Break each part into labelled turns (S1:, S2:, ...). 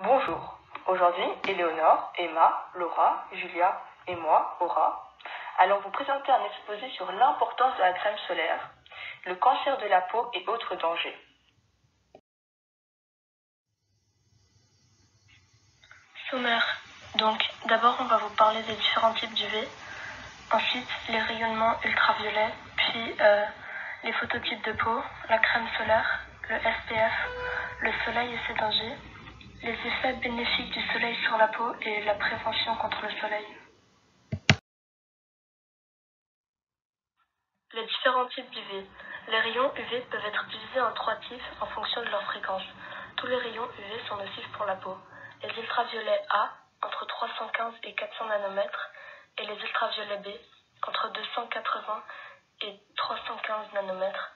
S1: Bonjour, aujourd'hui Éléonore, Emma, Laura, Julia et moi, Aura, allons vous présenter un exposé sur l'importance de la crème solaire, le cancer de la peau et autres dangers.
S2: Sommaire. Donc, d'abord on va vous parler des différents types d'UV, ensuite les rayonnements ultraviolets, puis les phototypes de peau, la crème solaire, le SPF, le soleil et ses dangers, les effets bénéfiques du soleil sur la peau et la prévention contre le soleil. Les différents types d'UV. Les rayons UV peuvent être divisés en 3 types en fonction de leur fréquence. Tous les rayons UV sont nocifs pour la peau. Les ultraviolets A, entre 315 et 400 nanomètres, et les ultraviolets B, entre 280 et 315 nanomètres,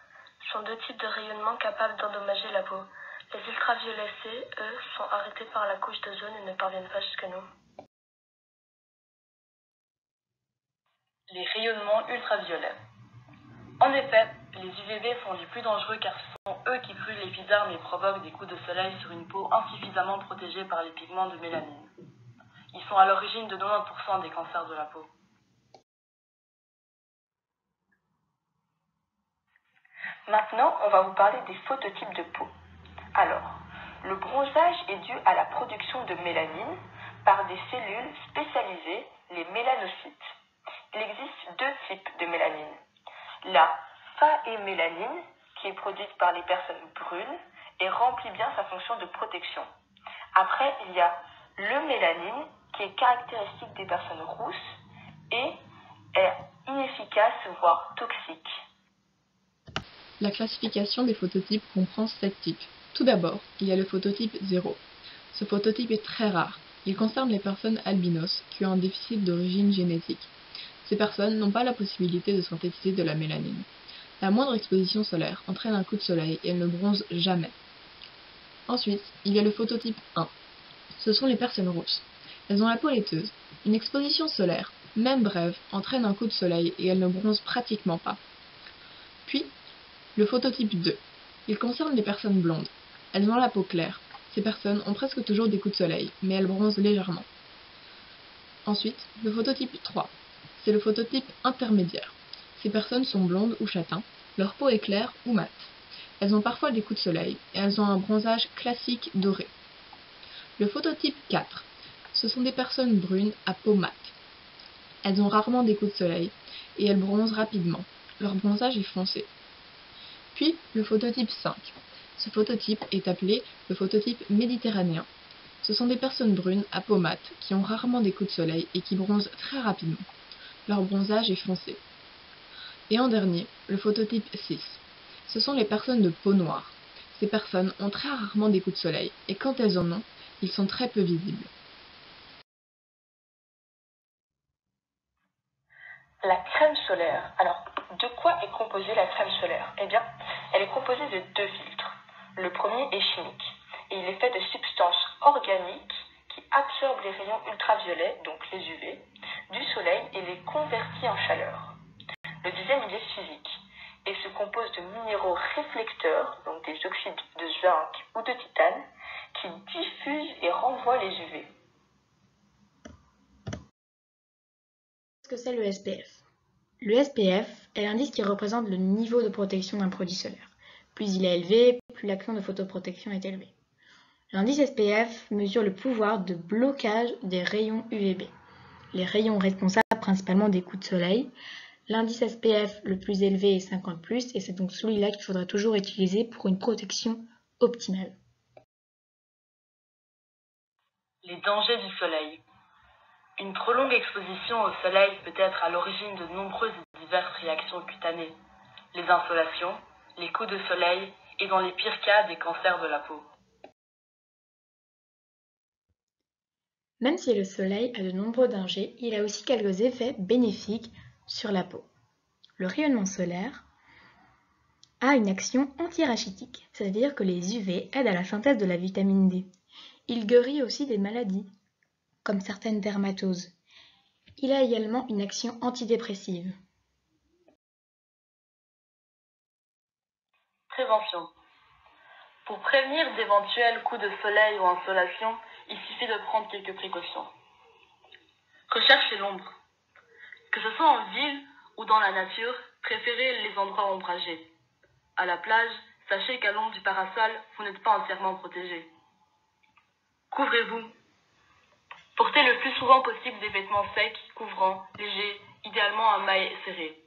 S2: sont deux types de rayonnements capables d'endommager la peau. Les ultraviolets C, eux, sont arrêtés par la couche d'ozone et ne parviennent pas jusque nous.
S1: Les rayonnements ultraviolets. En effet, les UVB sont les plus dangereux car ce sont eux qui brûlent l'épiderme et provoquent des coups de soleil sur une peau insuffisamment protégée par les pigments de mélanine. Ils sont à l'origine de 90% des cancers de la peau. Maintenant, on va vous parler des phototypes de peau. Alors, le bronzage est dû à la production de mélanine par des cellules spécialisées, les mélanocytes. Il existe deux types de mélanine. La phaémélanine, qui est produite par les personnes brunes et remplit bien sa fonction de protection. Après, il y a l'eumélanine, qui est caractéristique des personnes rousses et est inefficace, voire toxique.
S3: La classification des phototypes comprend 7 types. Tout d'abord, il y a le phototype 0. Ce phototype est très rare. Il concerne les personnes albinos qui ont un déficit d'origine génétique. Ces personnes n'ont pas la possibilité de synthétiser de la mélanine. La moindre exposition solaire entraîne un coup de soleil et elles ne bronzent jamais. Ensuite, il y a le phototype 1. Ce sont les personnes rousses. Elles ont la peau laiteuse. Une exposition solaire, même brève, entraîne un coup de soleil et elles ne bronzent pratiquement pas. Puis, le phototype 2. Il concerne les personnes blondes. Elles ont la peau claire. Ces personnes ont presque toujours des coups de soleil, mais elles bronzent légèrement. Ensuite, le phototype 3. C'est le phototype intermédiaire. Ces personnes sont blondes ou châtains, leur peau est claire ou mate. Elles ont parfois des coups de soleil et elles ont un bronzage classique doré. Le phototype 4. Ce sont des personnes brunes à peau mate. Elles ont rarement des coups de soleil et elles bronzent rapidement. Leur bronzage est foncé. Puis le phototype 5. Ce phototype est appelé le phototype méditerranéen. Ce sont des personnes brunes à peau mate qui ont rarement des coups de soleil et qui bronzent très rapidement. Leur bronzage est foncé. Et en dernier, le phototype 6. Ce sont les personnes de peau noire. Ces personnes ont très rarement des coups de soleil et quand elles en ont, ils sont très peu visibles.
S1: La crème solaire. Alors, de quoi est composée la crème solaire? Eh bien, elle est composée de deux filtres. Le premier est chimique et il est fait de substances organiques qui absorbent les rayons ultraviolets, donc les UV, du soleil et les convertit en chaleur. Le deuxième, il est physique et se compose de minéraux réflecteurs, donc des oxydes de zinc ou de titane, qui diffusent et renvoient les UV.
S4: Qu'est-ce que c'est le SPF? Le SPF est l'indice qui représente le niveau de protection d'un produit solaire. Plus il est élevé, plus l'action de photoprotection est élevée. L'indice SPF mesure le pouvoir de blocage des rayons UVB, les rayons responsables principalement des coups de soleil. L'indice SPF le plus élevé est 50+, et c'est donc celui-là qu'il faudra toujours utiliser pour une protection optimale.
S1: Les dangers du soleil. Une trop longue exposition au soleil peut être à l'origine de nombreuses et diverses réactions cutanées, les insolations, les coups de soleil et dans les pires cas des cancers de la peau.
S4: Même si le soleil a de nombreux dangers, il a aussi quelques effets bénéfiques sur la peau. Le rayonnement solaire a une action antirachitique, c'est-à-dire que les UV aident à la synthèse de la vitamine D. Il guérit aussi des maladies, comme certaines dermatoses. Il a également une action antidépressive.
S1: Prévention. Pour prévenir d'éventuels coups de soleil ou insolations,
S2: il suffit de prendre quelques précautions. Recherchez l'ombre. Que ce soit en ville ou dans la nature, préférez les endroits ombragés. À la plage, sachez qu'à l'ombre du parasol, vous n'êtes pas entièrement protégé. Couvrez-vous. Portez le plus souvent possible des vêtements secs, couvrants, légers, idéalement à mailles serrées.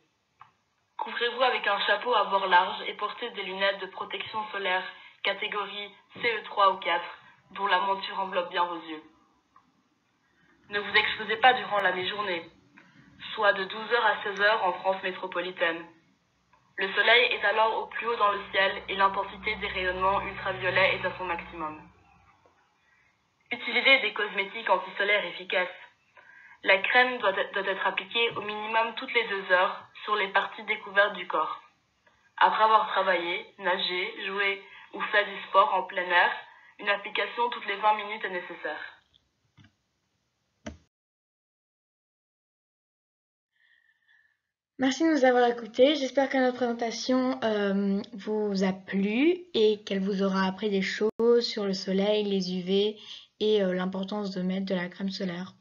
S2: Couvrez-vous avec un chapeau à bord large et portez des lunettes de protection solaire catégorie CE3 ou 4, dont la monture enveloppe bien vos yeux. Ne vous exposez pas durant la mi-journée, soit de 12h à 16h en France métropolitaine. Le soleil est alors au plus haut dans le ciel et l'intensité des rayonnements ultraviolets est à son maximum. Utilisez des cosmétiques anti-solaires efficaces. La crème doit être appliquée au minimum toutes les 2 heures sur les parties découvertes du corps. Après avoir travaillé, nagé, joué ou fait du sport en plein air, une application toutes les 20 minutes est nécessaire.
S4: Merci de nous avoir écoutés. J'espère que notre présentation vous a plu et qu'elle vous aura appris des choses sur le soleil, les UV et l'importance de mettre de la crème solaire.